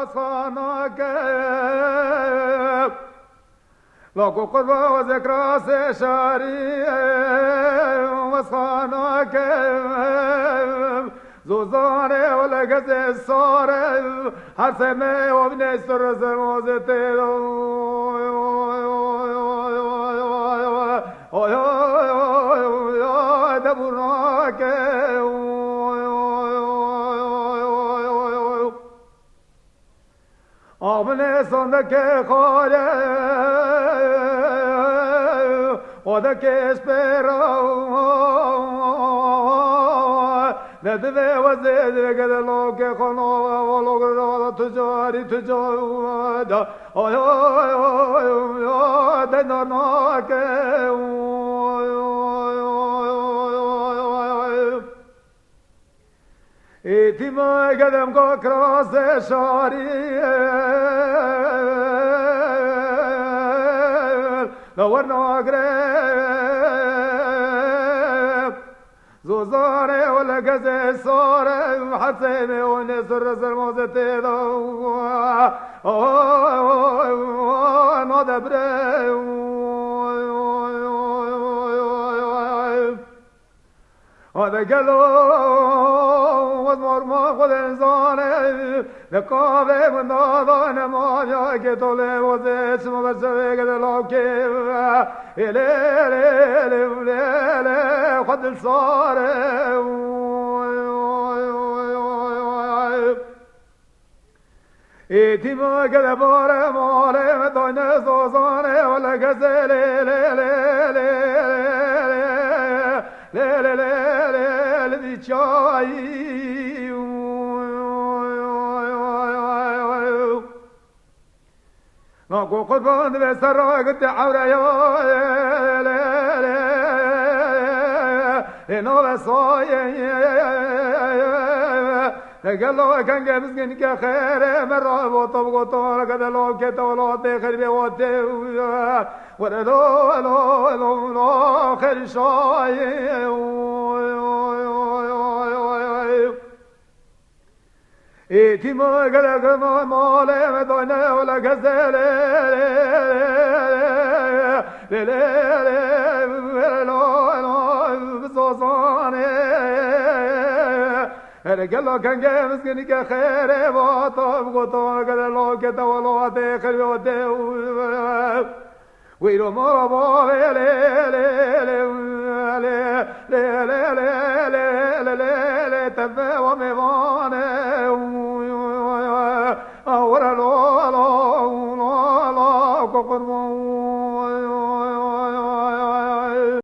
وصانك لقو قربا وذكرى سشاري وصانك زوزانه ولقز الصار حسمه وابن السر سموزته دبرناك آمن صندك خاله ودك اسپرا ندوه وزید وگد لوک خانو ولوگ را تجاری تجارد دناناک ایتی ما گدم کا کراس شاری نور ناگره زوزانه ولقز صاره حسينه ونسر سرموزته دو ما دبره هذا قالوا وضمر ما خذ انسانه نقابه من ناظر ما جاك طولي وزيت ما بسوي قد لو كيف ليلي خذ الصاره ايتي ما قد باره مالي مدون صوصانه ولا قزلي ليلي چای ناقو قربان به سراغت عوره نو سایه قالوا كان جابسكن كخير مرة وطب قطار كذا لو كتولات خربي وده ولا لو خير شاي إيتي ما قلق ما ماله مدونه ولا غزل قالوا كان جامسكن كخير وطب قطار كذا لو كتولات خربي وده ويرو مرابا لي تبا وميوانه اورا لا قرب